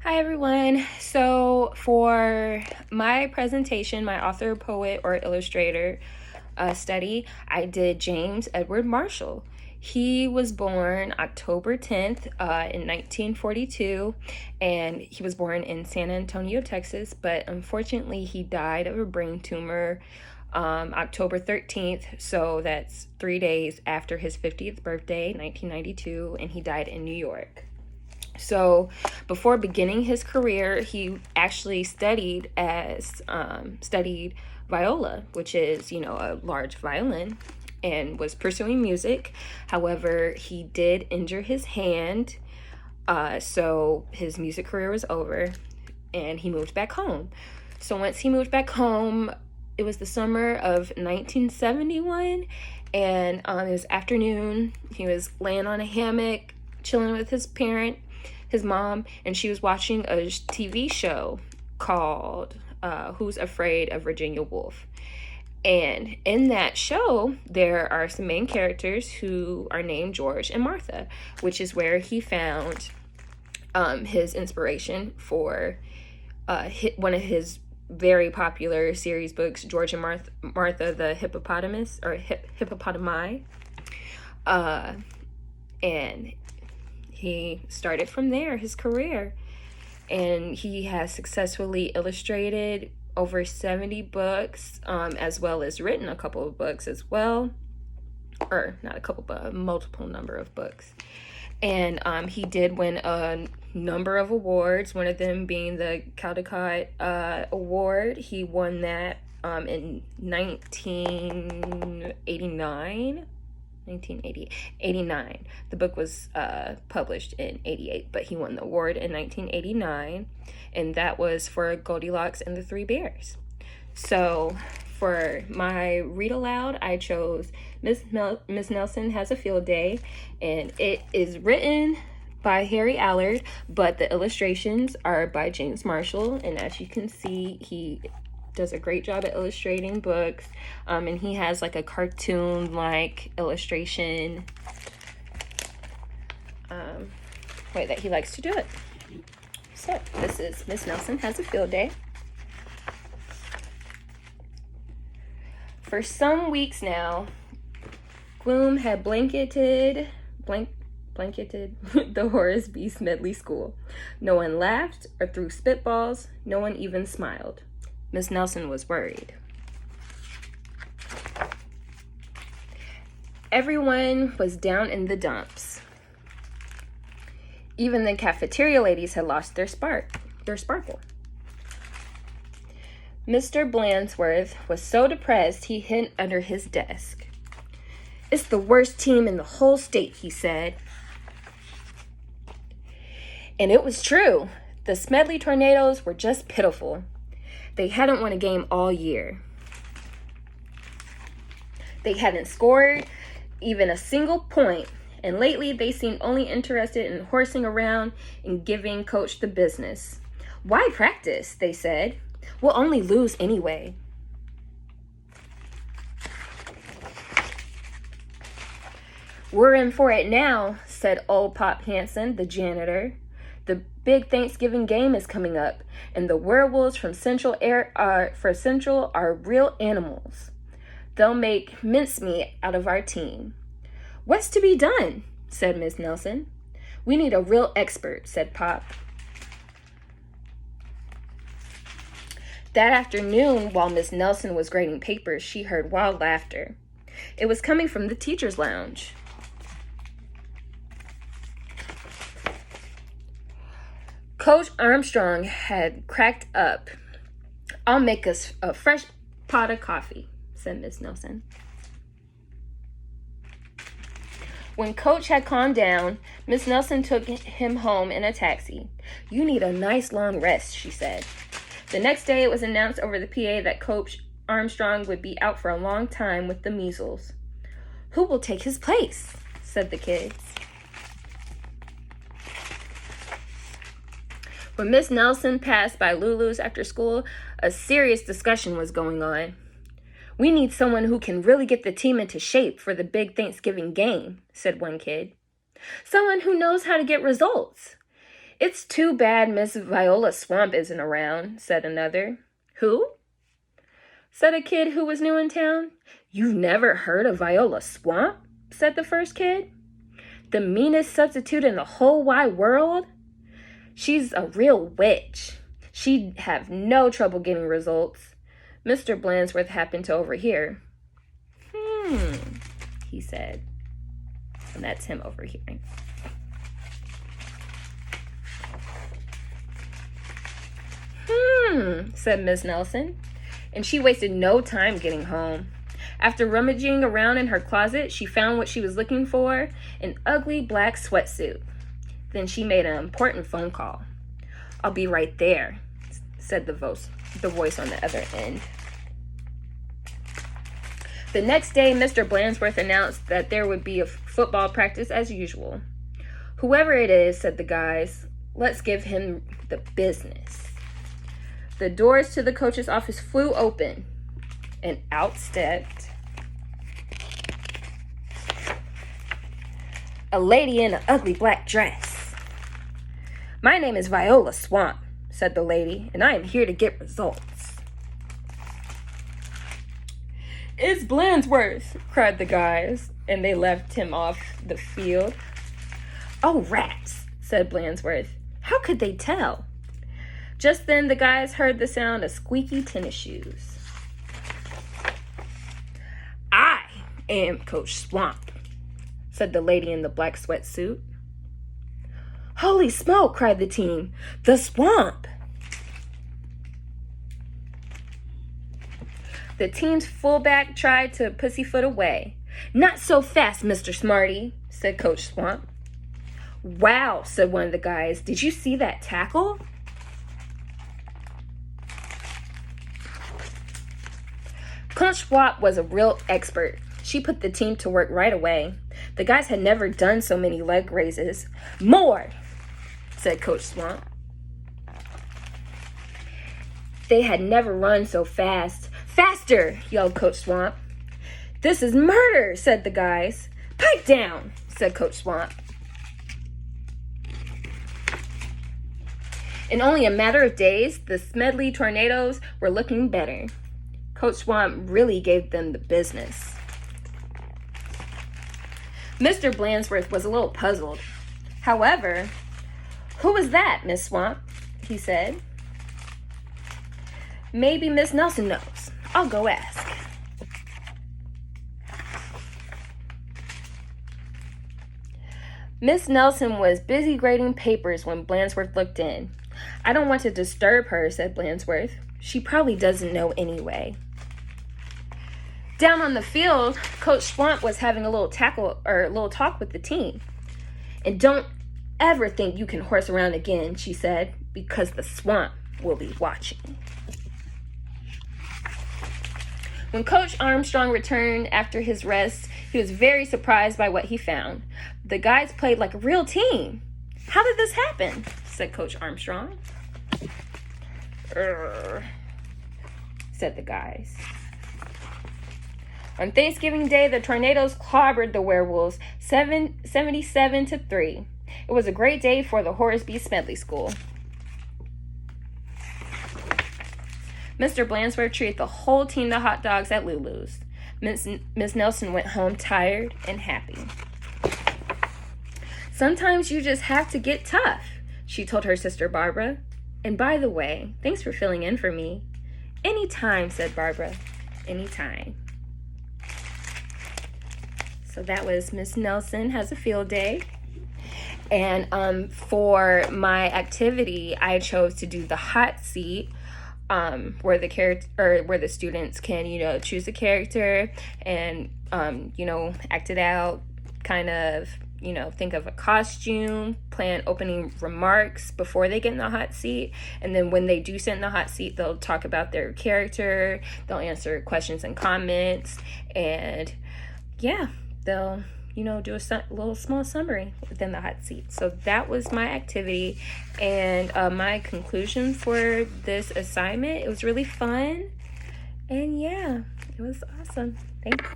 Hi everyone. So for my presentation, my author, poet, or illustrator study, I did James Edward Marshall. He was born October 10th in 1942, and he was born in San Antonio, Texas, but unfortunately he died of a brain tumor October 13th, so that's 3 days after his 50th birthday, 1992, and he died in New York. So before beginning his career, he actually studied viola, which is, a large violin, and was pursuing music. However, he did injure his hand, so his music career was over, and he moved back home. So once he moved back home, it was the summer of 1971, and it was afternoon. He was laying on a hammock, chilling with his mom, and she was watching a TV show called Who's Afraid of Virginia Woolf. And in that show, there are some main characters who are named George and Martha, which is where he found his inspiration for one of his very popular series books, George and Martha the Hippopotamus, or Hippopotami. And he started from there, his career. And he has successfully illustrated over 70 books, as well as written a couple of books as well. Or not a couple, but a multiple number of books. And he did win a number of awards, one of them being the Caldecott Award. He won that in 1989. The book was published in 88, but he won the award in 1989, and that was for Goldilocks and the Three Bears. So for my read aloud, I chose Miss Nelson Has a Field Day, and it is written by Harry Allard, but the illustrations are by James Marshall, and as you can see, he does a great job at illustrating books, and he has like a cartoon-like illustration way that he likes to do it. So this is Miss Nelson Has a Field Day. For some weeks now, gloom had blanketed the Horace B. Smedley School. No one laughed or threw spitballs. No one even smiled. Miss Nelson was worried. Everyone was down in the dumps. Even the cafeteria ladies had lost their sparkle. Mr. Blandsworth was so depressed he hid under his desk. "It's the worst team in the whole state," he said. And it was true. The Smedley Tornadoes were just pitiful. They hadn't won a game all year. They hadn't scored even a single point, and lately they seemed only interested in horsing around and giving coach the business. "Why practice?" they said. "We'll only lose anyway." "We're in for it now," said old Pop Hansen, the janitor. "The big Thanksgiving game is coming up, and the werewolves from Central are real animals. They'll make mincemeat out of our team." "What's to be done?" said Miss Nelson. "We need a real expert," said Pop. That afternoon, while Miss Nelson was grading papers, she heard wild laughter. It was coming from the teacher's lounge. Coach Armstrong had cracked up. "I'll make us a fresh pot of coffee," said Miss Nelson. When Coach had calmed down, Miss Nelson took him home in a taxi. "You need a nice long rest," she said. The next day, it was announced over the PA that Coach Armstrong would be out for a long time with the measles. "Who will take his place?" said the kids. When Miss Nelson passed by Lulu's after school, a serious discussion was going on. "We need someone who can really get the team into shape for the big Thanksgiving game," said one kid. "Someone who knows how to get results. It's too bad Miss Viola Swamp isn't around, said another. Who? Said a kid who was new in town. You've never heard of Viola Swamp? Said the first kid. The meanest substitute in the whole wide world? She's a real witch. She'd have no trouble getting results. Mr. Blansworth happened to overhear. He said. And that's him overhearing. Said Miss Nelson. And she wasted no time getting home. After rummaging around in her closet, she found what she was looking for, an ugly black sweatsuit. Then she made an important phone call. I'll be right there, said the voice on the other end. The next day, Mr. Blansworth announced that there would be a football practice as usual. Whoever it is, said the guys, let's give him the business. The doors to the coach's office flew open, and out stepped a lady in an ugly black dress. My name is Viola Swamp, said the lady, and I am here to get results. It's Blansworth, cried the guys, and they left him off the field. Oh, rats, said Blansworth. How could they tell? Just then, the guys heard the sound of squeaky tennis shoes. I am Coach Swamp, said the lady in the black sweatsuit. Holy smoke, cried the team. The Swamp! The team's fullback tried to pussyfoot away. Not so fast, Mr. Smarty, said Coach Swamp. Wow, said one of the guys. Did you see that tackle? Coach Swamp was a real expert. She put the team to work right away. The guys had never done so many leg raises. More, said Coach Swamp. They had never run so fast. Faster, yelled Coach Swamp. This is murder, said the guys. Pipe down, said Coach Swamp. In only a matter of days, the Smedley Tornadoes were looking better. Coach Swamp really gave them the business. Mr. Blansworth was a little puzzled. However, who was that, Miss Swamp? He said. Maybe Miss Nelson knows. I'll go ask. Miss Nelson was busy grading papers when Blansworth looked in. I don't want to disturb her, said Blansworth. She probably doesn't know anyway. Down on the field, Coach Swamp was having a little talk with the team. And don't ever think you can horse around again, she said, because the Swamp will be watching. When Coach Armstrong returned after his rest, he was very surprised by what he found. The guys played like a real team. How did this happen? Said Coach Armstrong. Said the guys. On Thanksgiving Day, the Tornadoes clobbered the Werewolves 77-3. It was a great day for the Horace B. Smedley School. Mr. Blansworth treated the whole team to hot dogs at Lulu's. Miss Nelson went home tired and happy. Sometimes you just have to get tough, she told her sister Barbara. And by the way, thanks for filling in for me. Anytime, said Barbara. Anytime. So that was Miss Nelson Has a Field Day. And for my activity, I chose to do the hot seat, where the students can, choose a character and act it out, kind of, think of a costume, plan opening remarks before they get in the hot seat. And then when they do sit in the hot seat, they'll talk about their character, they'll answer questions and comments, and yeah, they'll do a little small summary within the hot seat. So that was my activity and my conclusion for this assignment. It was really fun, and yeah, it was awesome. Thank you.